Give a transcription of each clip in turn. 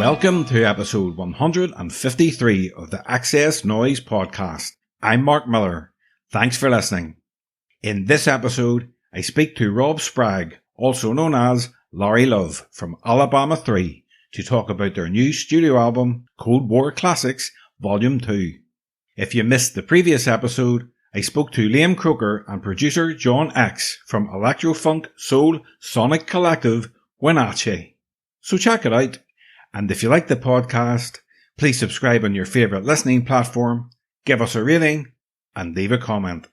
Welcome to episode 153 of the XS Noize Podcast. I'm Mark Millar. Thanks for listening. In this episode, I speak to Rob Spragg, also known as Larry Love from Alabama 3, to talk about their new studio album, Cold War Classics Vol.2. If you missed the previous episode, I spoke to Liam Croker and producer John X from electro-funk soul sonic collective Wenatchee. So check it out. And if you like the podcast, please subscribe on your favourite listening platform, give us a rating, and leave a comment.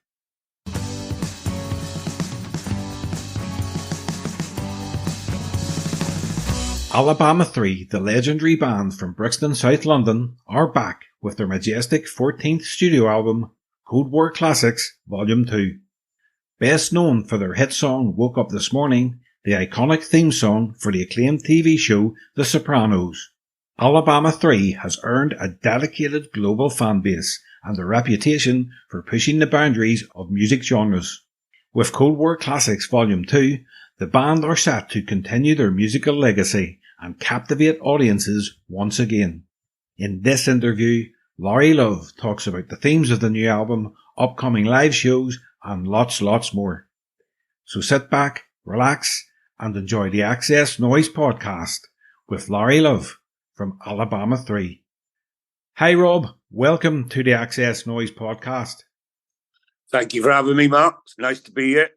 Alabama 3, the legendary band from Brixton, South London, are back with their majestic 14th studio album, Cold War Classics Vol.2. Best known for their hit song Woke Up This Morning, the iconic theme song for the acclaimed TV show The Sopranos. Alabama 3 has earned a dedicated global fanbase and a reputation for pushing the boundaries of music genres. With Cold War Classics Vol.2, the band are set to continue their musical legacy and captivate audiences once again. In this interview, Larry Love talks about the themes of the new album, upcoming live shows, and lots more. So sit back, relax, and enjoy the XS Noize Podcast with Larry Love from Alabama 3. Hi Rob, welcome to the XS Noize Podcast. Thank you for having me, Mark. It's nice to be here.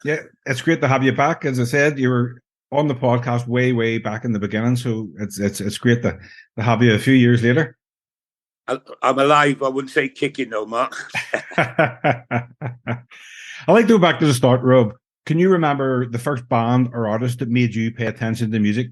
Yeah, it's great to have you back. As I said, you were on the podcast way back in the beginning, so it's great to have you a few years later. I'm alive. I wouldn't say kicking though, Mark. I like to go back to the start, Rob. Can you remember the first band or artist that made you pay attention to music?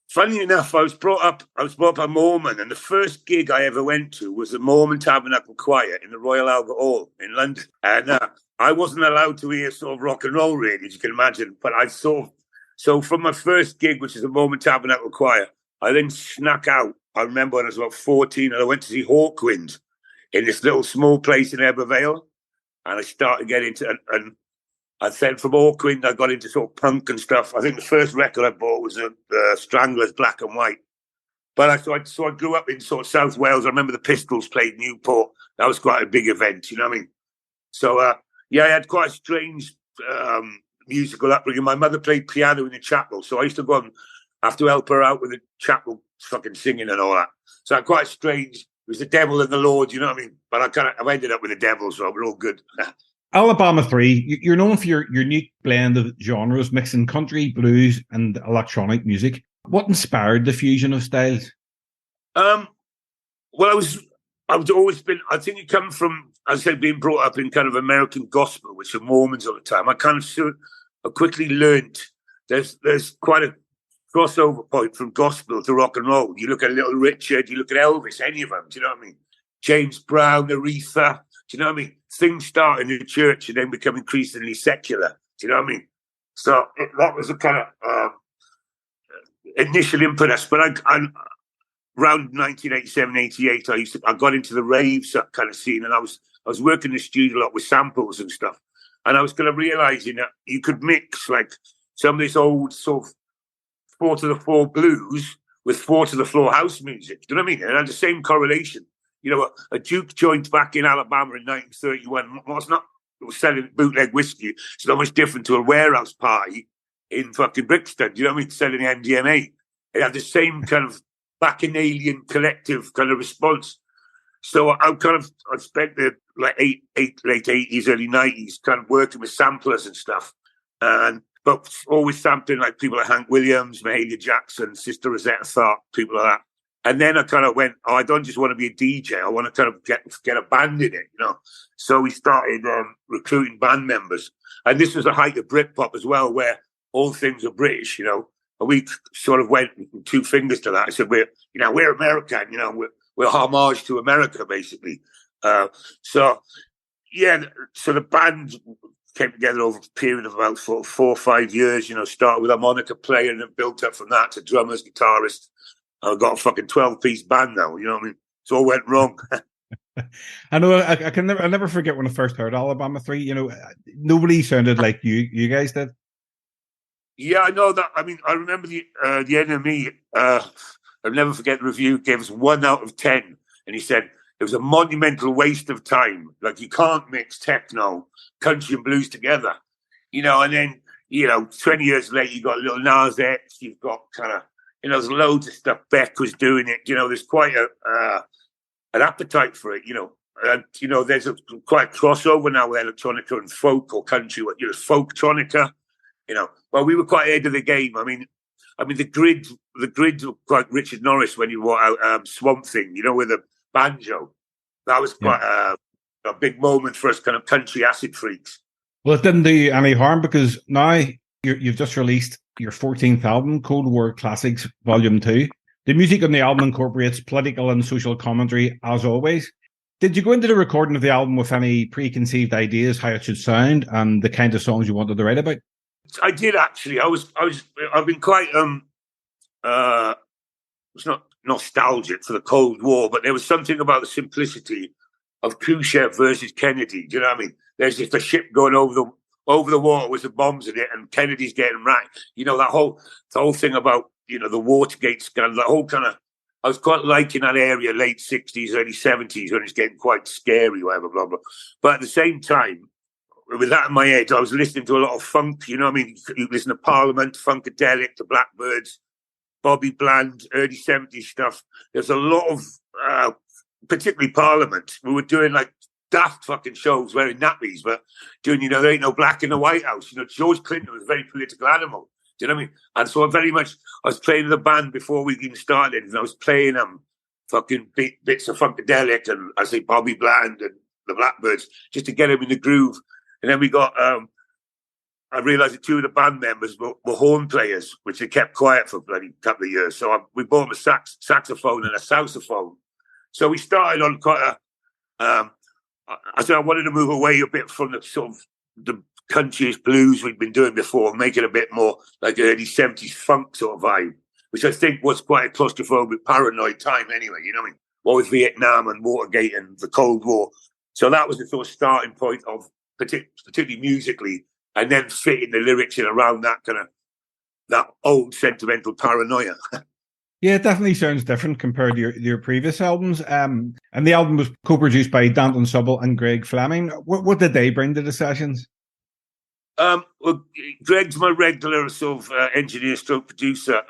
Funny enough, I was brought up a Mormon, and the first gig I ever went to was the Mormon Tabernacle Choir in the Royal Albert Hall in London. And I wasn't allowed to hear sort of rock and roll really, as you can imagine. But so from my first gig, which is the Mormon Tabernacle Choir, I then snuck out. I remember when I was about 14 and I went to see Hawkwind in this little small place in Ebervale. And I started getting into, and I said from Hawkwind, I got into sort of punk and stuff. I think the first record I bought was Stranglers, Black and White. But I grew up in sort of South Wales. I remember the Pistols played Newport. That was quite a big event, you know what I mean? So, yeah, I had quite a strange musical upbringing. My mother played piano in the chapel, so I used to go and have to help her out with the chapel fucking singing and all that. So I'm quite strange. It was the devil and the Lord, you know what I mean? But I ended up with the devil, so we're all good. Alabama 3, you're known for your unique blend of genres, mixing country, blues, and electronic music. What inspired the fusion of styles? Well, I've always been, I think it comes from, as I said, being brought up in kind of American gospel, which are Mormons all the time. I quickly learnt there's quite a crossover point from gospel to rock and roll. You look at Little Richard, you look at Elvis, any of them, do you know what I mean? James Brown, Aretha, do you know what I mean? Things start in the church and then become increasingly secular, do you know what I mean? So that was a kind of initial impetus. But around 1987, 88, I got into the raves kind of scene, and I was working in the studio a lot with samples and stuff. And I was kind of realizing that you could mix like some of this old sort of 4-to-the-floor blues with 4-to-the-floor house music. Do you know what I mean? And it had the same correlation. You know, a Duke joint back in Alabama in 1931 was selling bootleg whiskey. It's not much different to a warehouse party in fucking Brixton. Do you know what I mean? Selling MDMA. It had the same kind of bacchanalian collective kind of response. So I spent the late 80s, early 90s kind of working with samplers and stuff. But always sampling like people like Hank Williams, Mahalia Jackson, Sister Rosetta Tharpe, people like that. And then I kind of went, I don't just want to be a DJ. I want to kind of get a band in it, you know. So we started recruiting band members. And this was the height of Britpop as well, where all things are British, you know. And we sort of went two fingers to that. I said, we're American, you know, we're homage to America, basically. So the band came together over a period of about 4 or 5 years, you know, started with a harmonica player and then built up from that to drummers, guitarists. I've got a fucking 12-piece band now, you know what I mean? It all went wrong. I know. I'll never forget when I first heard Alabama 3. You know, nobody sounded like you guys did. Yeah, I know that. I mean, I remember the NME I'll never forget the review. Gave us 1 out of 10, and he said it was a monumental waste of time. Like, you can't mix techno, country, and blues together, And then 20 years later, you got Little Nas X. You've got kind of there's loads of stuff. Beck was doing it. There's quite an appetite for it. And there's quite a crossover now with electronica and folk or country. Folktronica. Well, we were quite ahead of the game. I mean, the grid was quite Richard Norris when he brought out Swamp Thing, with the banjo. That was quite a big moment for us kind of country acid freaks. Well, it didn't do any harm, because now you've just released your 14th album, Cold War Classics Vol.2. The music on the album incorporates political and social commentary, as always. Did you go into the recording of the album with any preconceived ideas how it should sound and the kind of songs you wanted to write about? I did, actually. I've been quite it's not nostalgic for the Cold War, but there was something about the simplicity of Khrushchev versus Kennedy. Do you know what I mean? There's just a ship going over the water with the bombs in it, and Kennedy's getting racked. The whole thing about the Watergate scandal. That whole kind of, I was quite liking that area, late 60s, early 70s, when it's getting quite scary, whatever, blah blah. But at the same time, with that in my head, I was listening to a lot of funk. You listen to Parliament, Funkadelic, the Blackbirds, Bobby Bland, early 70s stuff. There's a lot of, particularly Parliament. We were doing like daft fucking shows wearing nappies, but doing, there ain't no black in the White House. George Clinton was a very political animal. Do you know what I mean? And so I was playing in the band before we even started, and I was playing fucking bits of Funkadelic and I say Bobby Bland and the Blackbirds just to get them in the groove. And then we got, I realised that 2 of the band members were horn players, which they kept quiet for a bloody couple of years. So we bought them a saxophone and a sousaphone. So we started on quite I wanted to move away a bit from the sort of the countryist blues we'd been doing before, make it a bit more like early 70s funk sort of vibe, which I think was quite a claustrophobic, paranoid time anyway, you know what I mean? What with Vietnam and Watergate and the Cold War. So that was the sort of starting point of, particularly musically, and then fitting the lyrics in around that kind of, that old sentimental paranoia. Yeah, it definitely sounds different compared to your previous albums. And the album was co-produced by Danton Subble and Greg Fleming. What did they bring to the sessions? Well, Greg's my regular sort of engineer stroke producer.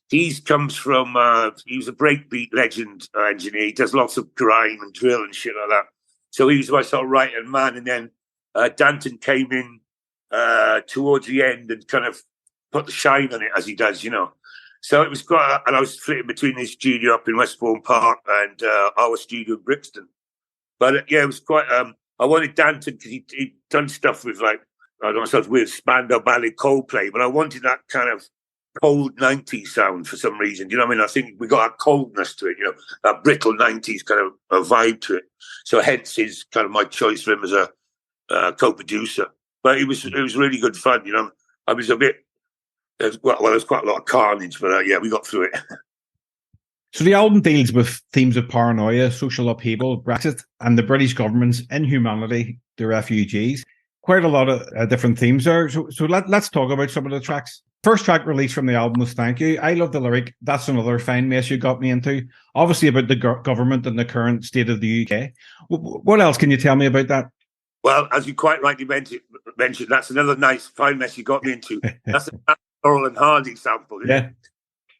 He comes from, he was a breakbeat legend engineer. He does lots of grime and drill and shit like that. So he was my sort of right-hand man. And then Danton came in towards the end and kind of put the shine on it, as he does, So it was quite, and I was flitting between his studio up in Westbourne Park and our studio in Brixton. But yeah, it was quite, I wanted Danton because he'd done stuff with like, I don't know, stuff with Spandau Ballet, Coldplay, but I wanted that kind of cold 90s sound for some reason. You know what I mean? I think we got that coldness to it, that brittle 90s kind of a vibe to it. So hence is kind of my choice for him as a co-producer. But it was really good fun, I was a bit, there's quite a lot of carnage, but yeah, we got through it. So the album deals with themes of paranoia, social upheaval, Brexit, and the British government's inhumanity to refugees. Quite a lot of different themes there. So let's talk about some of the tracks. First track released from the album was Thank You. I love the lyric, that's another fine mess you got me into. Obviously about the government and the current state of the UK. What else can you tell me about that? Well, as you quite rightly mentioned, that's another nice fine mess you got me into. That's a Laurel and Hardy sample. Yeah.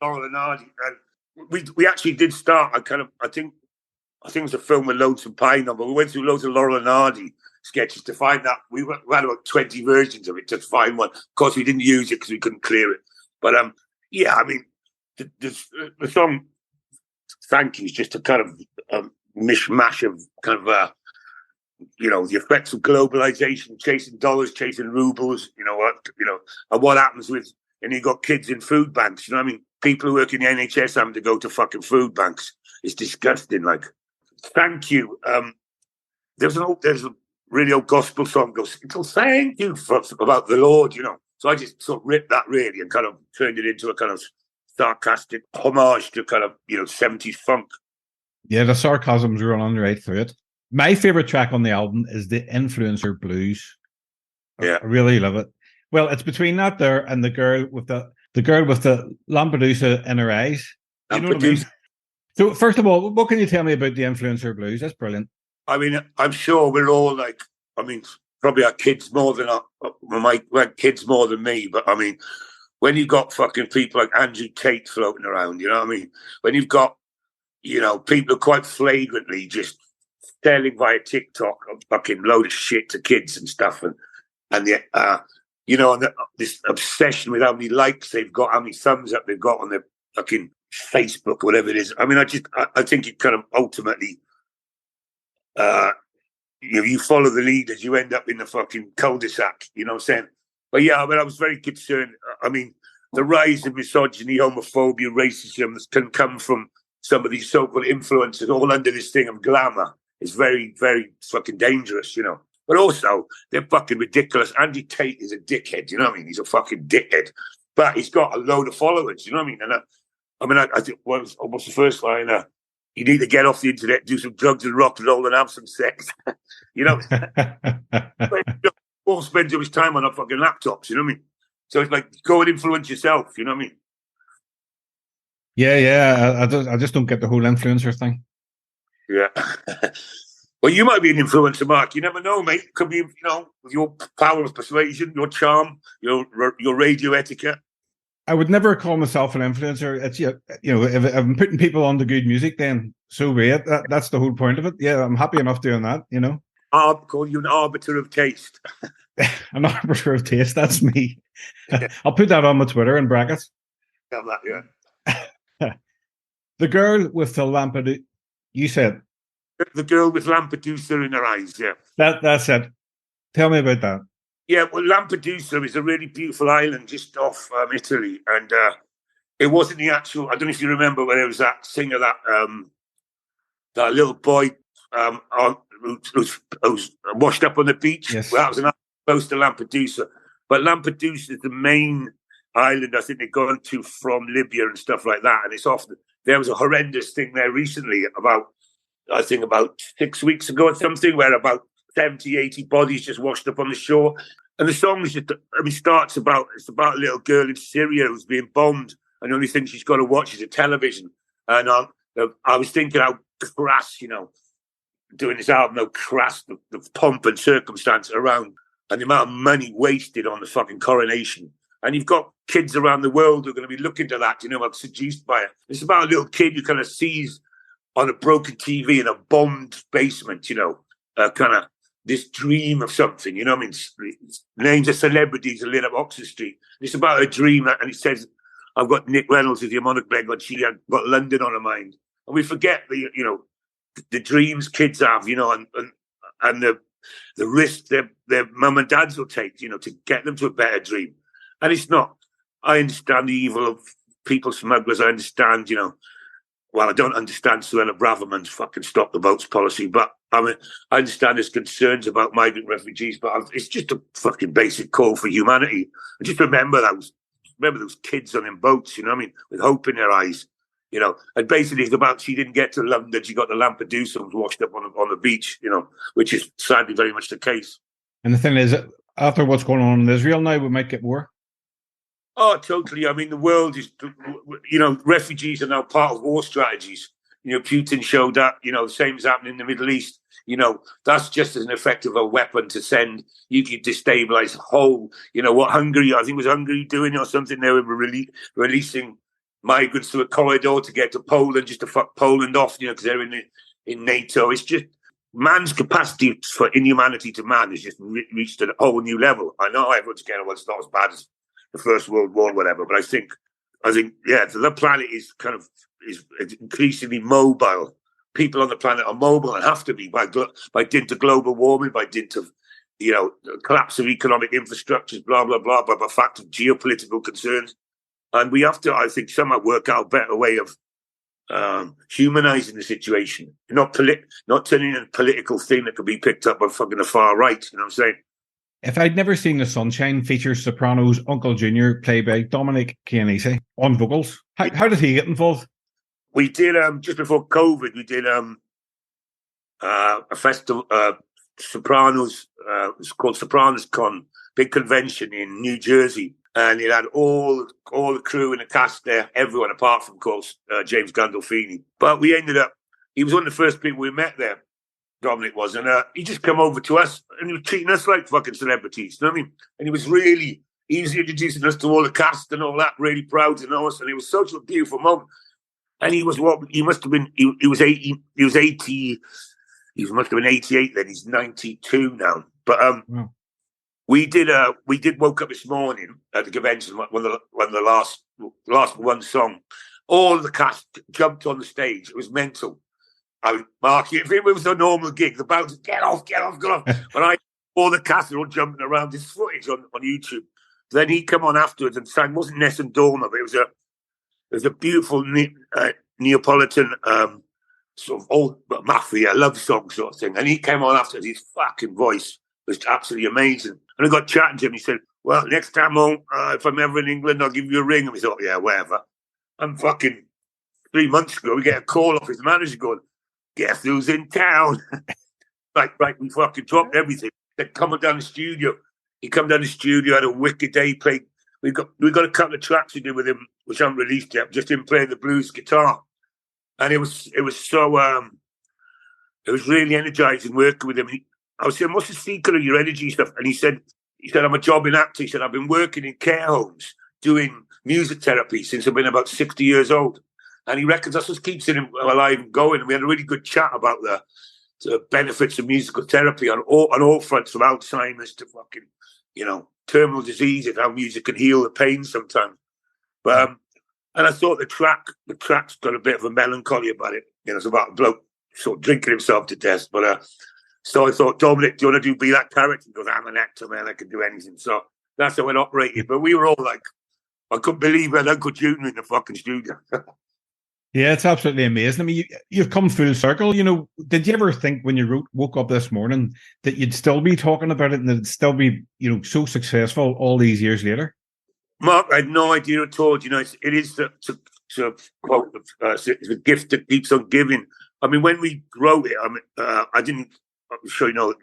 Laurel and Hardy. And we actually did start, I think it was a film with loads of Pine on, but we went through loads of Laurel and Hardy sketches to find that. We had about 20 versions of it to find one. Of course, we didn't use it because we couldn't clear it. But yeah, I mean, the song Thank You is just a kind of mishmash of kind of, the effects of globalization, chasing dollars, chasing rubles, and what happens with, and you got kids in food banks, what I mean? People who work in the NHS having to go to fucking food banks. It's disgusting, like. Thank You. There's a really old gospel song goes, thank you about the Lord, So I just sort of ripped that really and kind of turned it into a kind of sarcastic homage to kind of, 70s funk. Yeah, the sarcasm's running right through it. My favourite track on the album is the Influencer Blues. Yeah. I really love it. Well, it's between that there and the girl with the Lampedusa in her eyes. You know what I mean? So, first of all, what can you tell me about the influencer blues? That's brilliant. I mean, I'm sure we're all like, I mean, probably our kids more than my kids more than me. But I mean, when you've got fucking people like Andrew Tate floating around, you know what I mean? When you've got, you know, people who are quite flagrantly just selling via TikTok a fucking load of shit to kids and stuff, and you know, and this obsession with how many likes they've got, how many thumbs up they've got on their fucking Facebook or whatever it is. I mean, I think it kind of ultimately, you follow the leaders, you end up in the fucking cul-de-sac, you know what I'm saying? But yeah, I mean, I was very concerned. I mean, the rise of misogyny, homophobia, racism that can come from some of these so-called influencers all under this thing of glamour is very, very fucking dangerous, you know. But also, they're fucking ridiculous. Andy Tate is a dickhead, you know what I mean? He's a fucking dickhead. But he's got a load of followers, you know what I mean? And I think, what's the first line? You need to get off the internet, do some drugs and rock and roll and have some sex. You know? All spend too much time on our fucking laptops, you know what I mean? So it's like, go and influence yourself, you know what I mean? Yeah. I just don't get the whole influencer thing. Yeah. Well, you might be an influencer, Mark. You never know, mate. Could be, you know, with your power of persuasion, your charm, your radio etiquette. I would never call myself an influencer. It's, you know, if I'm putting people on to good music, then so be it. That's the whole point of it. Yeah, I'm happy enough doing that, you know. I'll call you an arbiter of taste. An arbiter of taste, that's me. I'll put that on my Twitter in brackets. Have that, yeah. The girl with the Lampedusa, you said. The girl with Lampedusa in her eyes, yeah. That's it. Tell me about that. Yeah, well, Lampedusa is a really beautiful island just off Italy, and it wasn't the actual. I don't know if you remember when there was that singer that little boy who was washed up on the beach. Yes. Well, that was close to Lampedusa, but Lampedusa is the main island I think they've gone to from Libya and stuff like that, and it's off. There was a horrendous thing there recently about 6 weeks ago or something, where about 70, 80 bodies just washed up on the shore. And the song is just, it's about a little girl in Syria who's being bombed, and the only thing she's got to watch is a television. And I was thinking how crass, you know, doing this album, how crass the pomp and circumstance around, and the amount of money wasted on the fucking coronation. And you've got kids around the world who are going to be looking to that, you know, like seduced by it. It's about a little kid who kind of sees on a broken TV in a bombed basement, you know, kind of this dream of something, you know what I mean? Names of celebrities that lit up Oxford Street. It's about a dream, and it says, I've got Nick Reynolds with your monocle, and she got London on her mind. And we forget the dreams kids have, you know, and the risk their mum and dads will take, you know, to get them to a better dream. And it's not, I understand the evil of people smugglers. I understand, you know, well, I don't understand Suella Braverman's fucking stop the boats policy, but I mean, I understand there's concerns about migrant refugees, but it's just a fucking basic call for humanity. And just remember those kids on them boats, you know what I mean, with hope in their eyes, you know. And basically, it's about she didn't get to London, she got to Lampedusa and was washed up on the beach, you know, which is sadly very much the case. And the thing is, after what's going on in Israel now, we might get more. Oh, totally. I mean, the world is, you know, refugees are now part of war strategies. You know, Putin showed that, you know, the same is happening in the Middle East. You know, that's just as an effective a weapon to send. You could destabilize the whole, you know, what Hungary, I think was Hungary doing or something. They were releasing migrants to a corridor to get to Poland, just to fuck Poland off, you know, because they're in NATO. It's just, man's capacity for inhumanity to man has just reached a whole new level. I know everyone's getting, well, it's not as bad as the First World War, whatever. But I think, yeah, the planet is increasingly mobile. People on the planet are mobile and have to be by dint of global warming, by dint of, you know, collapse of economic infrastructures, blah, blah, blah, by the fact of geopolitical concerns. And we have to, I think, somehow work out a better way of humanizing the situation, not turning in a political thing that could be picked up by fucking the far right. You know what I'm saying? If I'd never seen The Sunshine features Sopranos Uncle Junior, played by Dominic Chianese, on vocals, how did he get involved? We did, just before COVID, we did a festival, Sopranos, it's called Sopranos Con, big convention in New Jersey. and it had all the crew and the cast there, everyone apart from, of course, James Gandolfini. But we ended up, he was one of the first people we met there, Dominic was, and he just come over to us, and he was treating us like fucking celebrities, you know what I mean? And he was introducing us to all the cast and all that, really proud to know us, and it was such a beautiful moment. And he was he must have been, he was 80, he must have been 88 then, he's 92 now. But we did Woke Up This Morning at the convention when the last one song, all the cast jumped on the stage. It was mental. Mark, if it was a normal gig, the bouncers, get off. But all the cast were all jumping around. This footage on YouTube. Then he come on afterwards and sang, wasn't Ness and Dorma, but it was a beautiful Neapolitan sort of old mafia love song sort of thing. And he came on afterwards. His fucking voice was absolutely amazing. And I got chatting to him. He said, well, next time, if I'm ever in England, I'll give you a ring. And we thought, yeah, whatever. And fucking 3 months ago, we get a call off his manager going, guess who's in town? Right, we fucking dropped everything. They're coming down the studio. He come down the studio, had a wicked day, played. We got a couple of tracks to do with him, which I haven't released yet, just him playing the blues guitar. And it was so, it was really energizing working with him. I was saying, what's the secret of your energy stuff? And he said, I'm a jobbing actor. He said, I've been working in care homes doing music therapy since I've been about 60 years old. And he reckons that's what keeps him alive and going. And we had a really good chat about the benefits of musical therapy on all fronts, from Alzheimer's to fucking, terminal disease, and how music can heal the pain sometimes. But and I thought the track's got a bit of a melancholy about it. It's about a bloke sort of drinking himself to death. But so I thought, Dominic, do you want to be that character? He goes, I'm an actor, man. I can do anything. So that's how it operated. But we were all like, I couldn't believe we had Uncle Junior in the fucking studio. Yeah, it's absolutely amazing. I mean, you've come full circle. Did you ever think when you woke up this morning that you'd still be talking about it and it'd still be, so successful all these years later? Mark, I had no idea at all. It is the quote, it's a gift that keeps on giving. I mean, when we wrote it, I'm sure you know,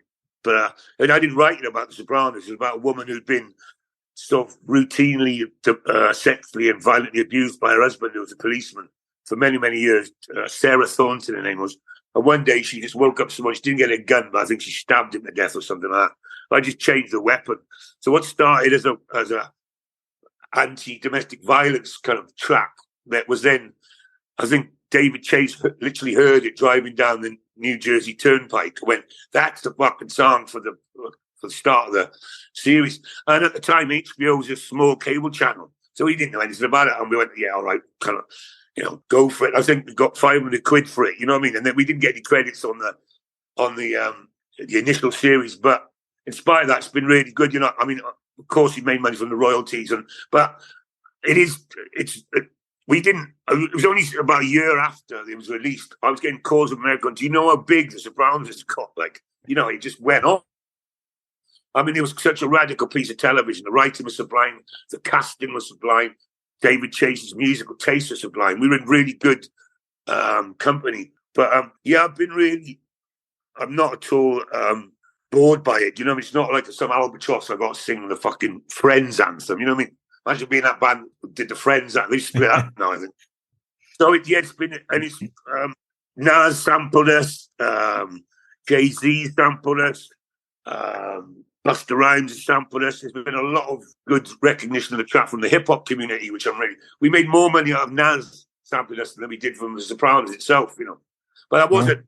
but I didn't write it about the Sopranos. It was about a woman who'd been sort of routinely sexually and violently abused by her husband, who was a policeman, for many, many years. Sarah Thornton, her name was. And one day she just woke up someone. She didn't get a gun, but I think she stabbed him to death or something like that. I just changed the weapon. So what started as a anti-domestic violence kind of track that was then, I think David Chase literally heard it driving down the New Jersey Turnpike. Went, that's the fucking song for the start of the series. And at the time, HBO was a small cable channel, so he didn't know anything about it. And we went, yeah, all right, kind of. Go for it. I think we got 500 quid for it. You know what I mean? And then we didn't get any credits on the initial series, but in spite of that, it's been really good. I mean, of course, we made money from the royalties, but it was only about a year after it was released. I was getting calls from America. Do you know how big the Sopranos has got? It just went on. I mean, it was such a radical piece of television. The writing was sublime. The casting was sublime. David Chase's musical taste was sublime. We were in really good company. But I'm not at all bored by it. It's not like some albatross I got to sing the fucking Friends anthem. You know what I mean? Imagine being that band who did the Friends anthem. They split up now, I think. So it's been, and it's Nas sampled us, Jay-Z sampled us, Busta Rhymes has sampled us. There's been a lot of good recognition of the track from the hip hop community, which we made more money out of Nas sampling us than we did from the Sopranos itself, But that wasn't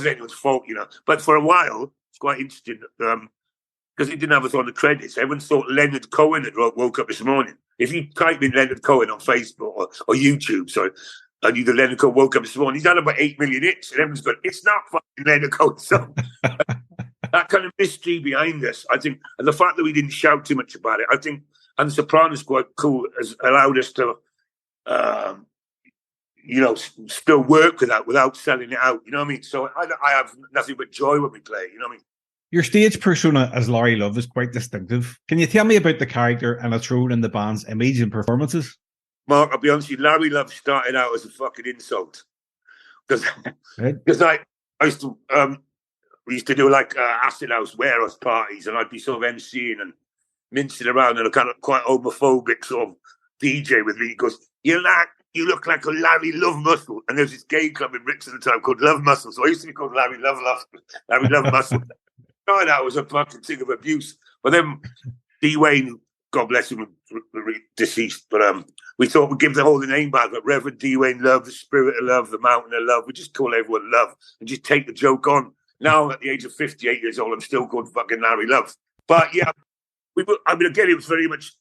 anyone's fault, But for a while, it's quite interesting because he didn't have us on the credits. Everyone thought Leonard Cohen had Woke Up This Morning. If you type in Leonard Cohen on Facebook or YouTube, and you the Leonard Cohen Woke Up This Morning, he's had about 8 million hits, and everyone's going, it's not fucking Leonard Cohen. So that kind of mystery behind us, I think, and the fact that we didn't shout too much about it, I think, and The Sopranos quite cool, has allowed us to, still work with that without selling it out. You know what I mean? So I have nothing but joy when we play. You know what I mean? Your stage persona as Larry Love is quite distinctive. Can you tell me about the character and its role in the band's image and performances? Mark, I'll be honest with you, Larry Love started out as a fucking insult. Because I used to... we used to do acid house warehouse parties, and I'd be sort of emceeing, and mincing around and a kind of quite homophobic sort of DJ with me. He goes, you look like a Larry Love Muscle. And there's this gay club in Brixton at the time called Love Muscle. So I used to be called Larry Love Muscle. Oh, that was a fucking thing of abuse. But then D. Wayne, God bless him, deceased. But we thought we'd give the whole name back. But Reverend D. Wayne Love, the Spirit of Love, the Mountain of Love. We just call everyone Love and just take the joke on. Now, at the age of 58 years old, I'm still called fucking Larry Love. But yeah, again, it was very much,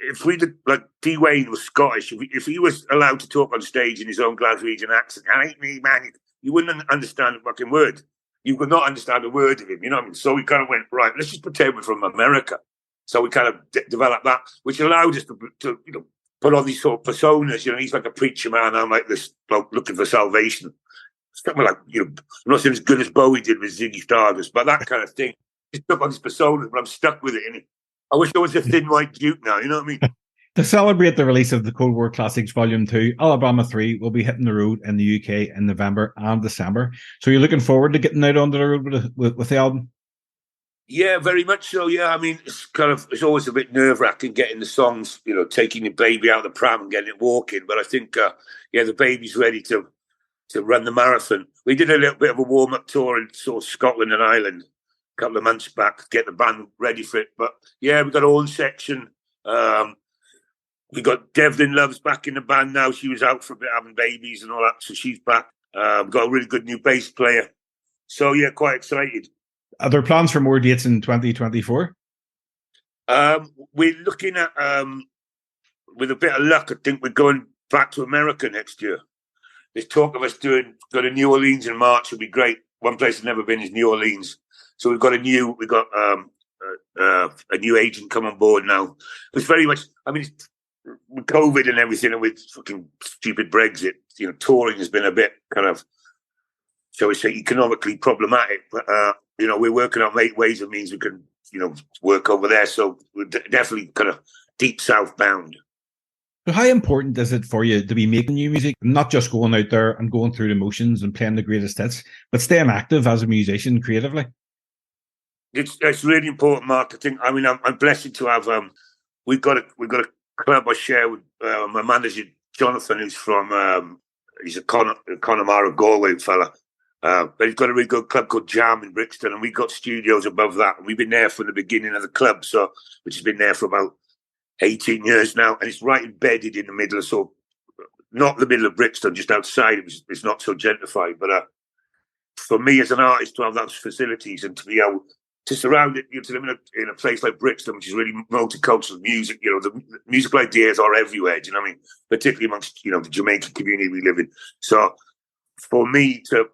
if we did, like, D. Wayne was Scottish, if he was allowed to talk on stage in his own Glaswegian accent, I ain't me, man, you wouldn't understand a fucking word. You could not understand a word of him, you know what I mean? So we kind of went, right, let's just pretend we're from America. So we kind of developed that, which allowed us to put on these sort of personas. You know, he's like a preacher man, I'm like this bloke looking for salvation. Something like, I'm not saying as good as Bowie did with Ziggy Stardust, but that kind of thing. Just took on these personas, but I'm stuck with it. And I wish I was a thin white Duke now, you know what I mean? To celebrate the release of the Cold War Classics Vol.2, Alabama 3 will be hitting the road in the UK in November and December. So you're looking forward to getting out onto the road with the album? Yeah, very much so. Yeah, I mean, it's always a bit nerve-wracking getting the songs, taking the baby out of the pram and getting it walking. But I think, the baby's ready to run the marathon. We did a little bit of a warm-up tour in sort of Scotland and Ireland a couple of months back to get the band ready for it. But yeah, we got our own section. We got Devlin Love's back in the band now. She was out for a bit having babies and all that, so she's back. We've got a really good new bass player. So yeah, quite excited. Are there plans for more dates in 2024? We're looking at, with a bit of luck, I think we're going back to America next year. There's talk of us go to New Orleans in March. Would be great. One place I've never been is New Orleans. So we've got a new agent come on board now. It's very much, I mean, with COVID and everything and with fucking stupid Brexit, touring has been a bit kind of, shall we say, economically problematic. But, we're working on ways and means we can, work over there. So we're definitely kind of deep southbound. So how important is it for you to be making new music, not just going out there and going through the motions and playing the greatest hits, but staying active as a musician creatively? It's really important, Mark. I think. I mean, I'm blessed to have. We've got a club I share with my manager Jonathan, who's from. He's a Connemara Galway fella, but he's got a really good club called Jam in Brixton, and we've got studios above that. And we've been there from the beginning of the club, which has been there for about 18 years now, and it's right embedded in the middle of not the middle of Brixton, just outside. It's not so gentrified, but for me as an artist to have those facilities and to be able to surround it, to live in a place like Brixton, which is really multicultural music, the musical ideas are everywhere, do you know what I mean? Particularly amongst, the Jamaican community we live in. So for me to,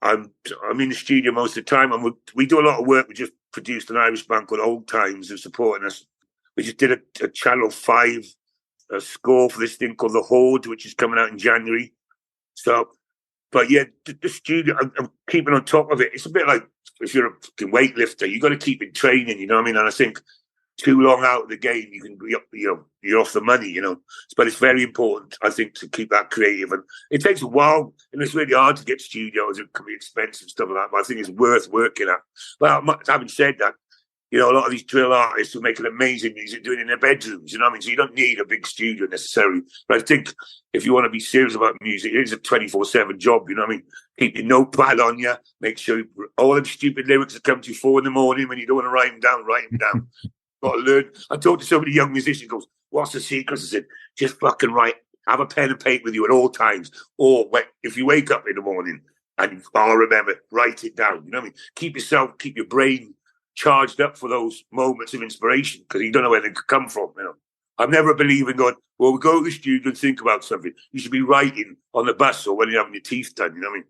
I'm in the studio most of the time, and we do a lot of work. We just produced an Irish band called Old Times who's supporting us. We just did a Channel 5 score for this thing called The Horde, which is coming out in January. So, but yeah, the studio, I'm keeping on top of it. It's a bit like if you're a fucking weightlifter, you got to keep in training, you know what I mean? And I think too long out of the game, you can be, you're off the money, But it's very important, I think, to keep that creative. And it takes a while, and it's really hard to get studios. It can be expensive and stuff like that, but I think it's worth working at. Well, having said that, a lot of these drill artists who make amazing music do it in their bedrooms, you know what I mean? So you don't need a big studio necessarily. But I think if you want to be serious about music, it is a 24/7 job, you know what I mean? Keep your notepad on you. Make sure all them stupid lyrics that come to you 4 a.m. when you don't want to write them down. Got to learn. I talked to so many young musicians, goes, what's the secret? I said, just fucking write. Have a pen and paper with you at all times. Or if you wake up in the morning and I'll remember, write it down. You know what I mean? Keep your brain charged up for those moments of inspiration, because you don't know where they could come from. I'm never a believer in going, well, we go to the studio and think about something. You should be writing on the bus or when you're having your teeth done, you know what I mean?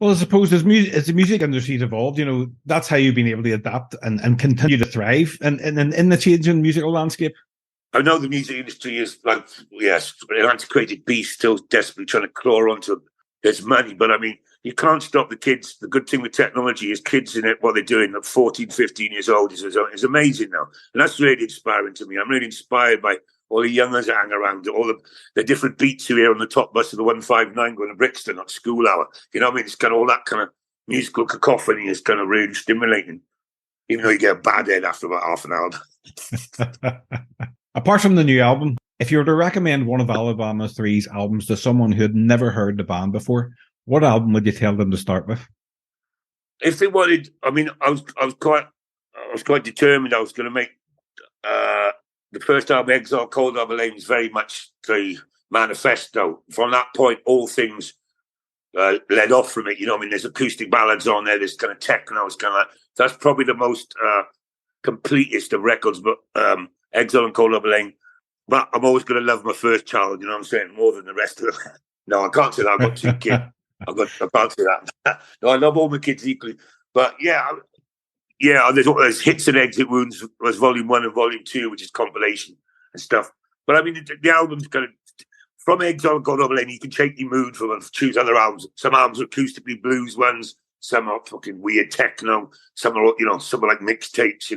Well, I suppose as the music industry's evolved, that's how you've been able to adapt and continue to thrive in the changing musical landscape. I know the music industry is like, yes, an antiquated beast still desperately trying to claw onto there's money, but I mean, you can't stop the kids. The good thing with technology is kids in it, what they're doing at 14, 15 years old is amazing now. And that's really inspiring to me. I'm really inspired by all the youngers that hang around, all the different beats you hear on the top bus of the 159 going to Brixton at school hour. You know what I mean? It's kind of all that kind of musical cacophony is kind of really stimulating. even though you get a bad head after about half an hour. Apart from the new album, if you were to recommend one of Alabama 3's albums to someone who had never heard the band before, what album would you tell them to start with? If they wanted, I mean, I was quite determined. I was going to make the first album, Exile Cold War Classics, was very much the manifesto. From that point, all things led off from it. You know, I mean, there's acoustic ballads on there. There's kind of techno. It's kind of that's probably the most completest of records. But Exile and Cold War Classics. But I'm always going to love my first child. You know what I'm saying? More than the rest of them. No, I can't say that. I've got 2 kids. I can't say that. No, I love all my kids equally. But yeah, there's Hits and Exit Wounds was Volume 1 and Volume 2, which is compilation and stuff. But I mean, the album's kind of, from Exile and Cold War Classics, you can take your mood from and choose other albums. Some albums are acoustically blues ones, some are fucking weird techno, some are, some are like mixtapes,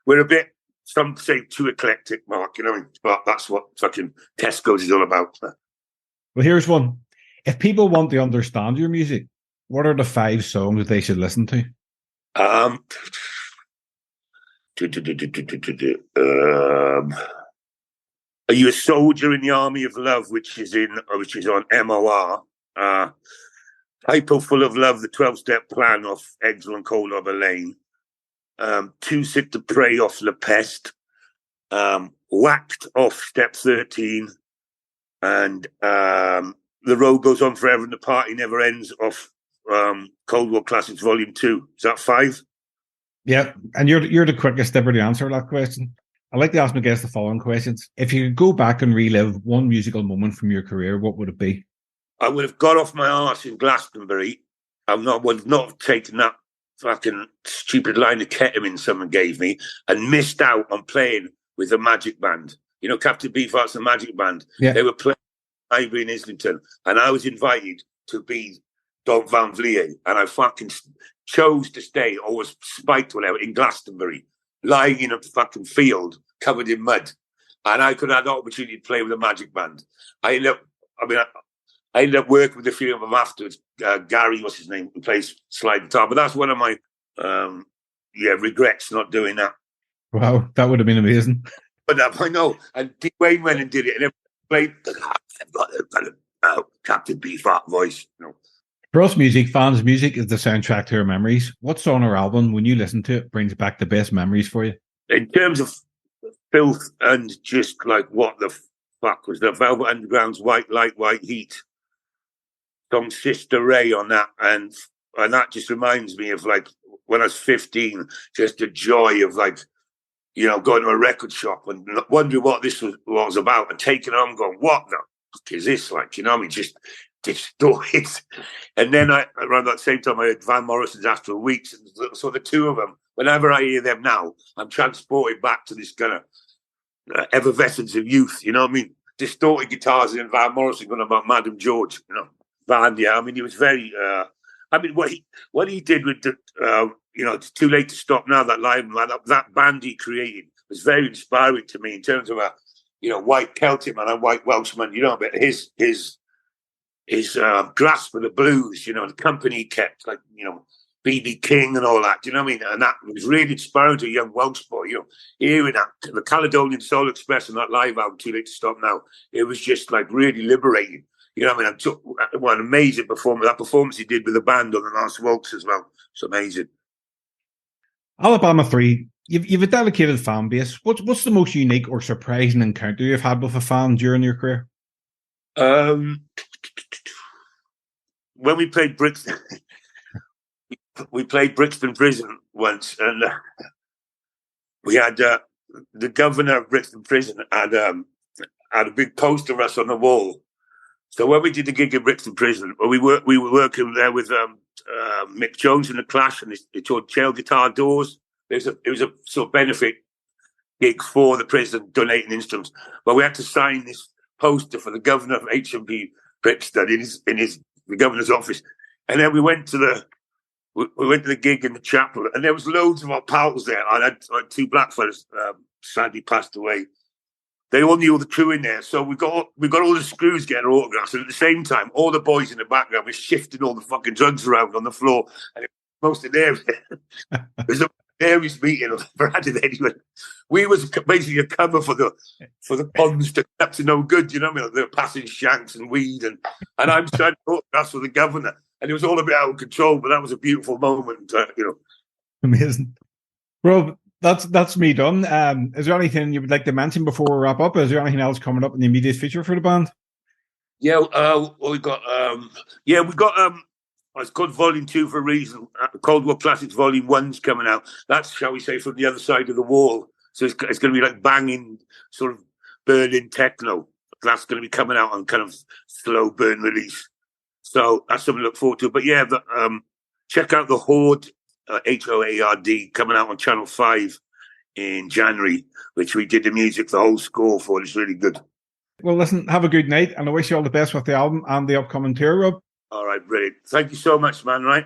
We're a bit, some say too eclectic, Mark, but that's what fucking Tesco's is all about. Well, here's one. If people want to understand your music, what are the 5 songs they should listen to? Are You a Soldier in the Army of Love, which is on MOR. Hypo Full of Love, the 12-step plan off Exile and Cold War Classics. Too Sick to Pray off La Peste. Whacked off Step 13. And The Road Goes On Forever and the Party Never Ends off Cold War Classics Vol.2. Is that 5? Yeah, and you're the quickest ever to answer that question. I like to ask my guests the following questions. If you could go back and relive one musical moment from your career, what would it be? I would have got off my arse in Glastonbury. Would not have taken that fucking stupid line of ketamine someone gave me and missed out on playing with the Magic Band. Captain Beefheart's the Magic Band. Yeah. They were playing Ivory in Islington, and I was invited to be Don Van Vliet, and I fucking chose to stay, or was spiked whatever, in Glastonbury, lying in a fucking field covered in mud, and I could have the opportunity to play with a Magic Band. I ended up working with a few of them afterwards. Gary, what's his name, who plays slide guitar, but that's one of my regrets not doing that. Wow, that would have been amazing. But I know, and D. Wayne went and did it, and they played. I've got a Captain Beefheart voice, For us music fans, music is the soundtrack to our memories. What song or album, when you listen to it, brings back the best memories for you? In terms of filth and just like what the fuck was the Velvet Underground's White Light, White Heat, song Sister Ray on that, and that just reminds me of like when I was 15, just the joy of like, going to a record shop and wondering what this was about, and taking it on, going, what the fuck is this like? Just distorted. And then around that same time, I heard Van Morrison's After Weeks. And so the two of them, whenever I hear them now, I'm transported back to this kind of effervescence of youth. Distorted guitars and Van Morrison going about Madam George. Van, yeah. He was very. What he did with the, It's Too Late to Stop Now. That live, that band he created was very inspiring to me in terms of a, white Celtic man and white Welshman. But his grasp of the blues, the company he kept, like, B.B. King and all that, And that was really inspiring to a young Welsh boy, hearing that, the Caledonian Soul Express and that live album, Too Late to Stop Now, it was just like really liberating. I took one amazing performance. That performance he did with the band on the last waltz as well. It's amazing. Alabama 3, you've a dedicated fan base. What's the most unique or surprising encounter you've had with a fan during your career? When we played Brixton, Brixton Prison once, and we had the governor of Brixton Prison had a big poster of us on the wall. So when we did the gig in Brixton Prison, we were working there with Mick Jones and the Clash, and it's called Jail Guitar Doors. It was a sort of benefit gig for the prison, donating instruments. But we had to sign this poster for the governor of HMP Brixton in the governor's office, and then we went to the gig in the chapel, and there was loads of our pals there. I had 2 black fellas, sadly passed away. They all knew all the crew in there, so we got all the screws getting our autographs, and at the same time, all the boys in the background were shifting all the fucking drugs around on the floor, and it was most in there. It scariest meeting I've ever had with anyone. We was basically a cover for the ponds to up to no good. You know what I mean? They were passing shanks and weed, and I'm trying to autographs for the governor, and it was all a bit out of control. But that was a beautiful moment, Amazing, Rob. That's me done. Is there anything you would like to mention before we wrap up? Is there anything else coming up in the immediate future for the band? Yeah, we got it's called Vol.2 for a reason. Cold War Classics Vol.1's coming out. That's, shall we say, from the other side of the wall. So it's going to be like banging, sort of Berlin techno. That's going to be coming out on kind of slow burn release. So that's something to look forward to. But yeah, check out the Horde, HOARD, coming out on Channel 5 in January, which we did the music, the whole score for. It's really good. Well, listen, have a good night, and I wish you all the best with the album and the upcoming tour, Rob. All right, brilliant. Thank you so much, man, right?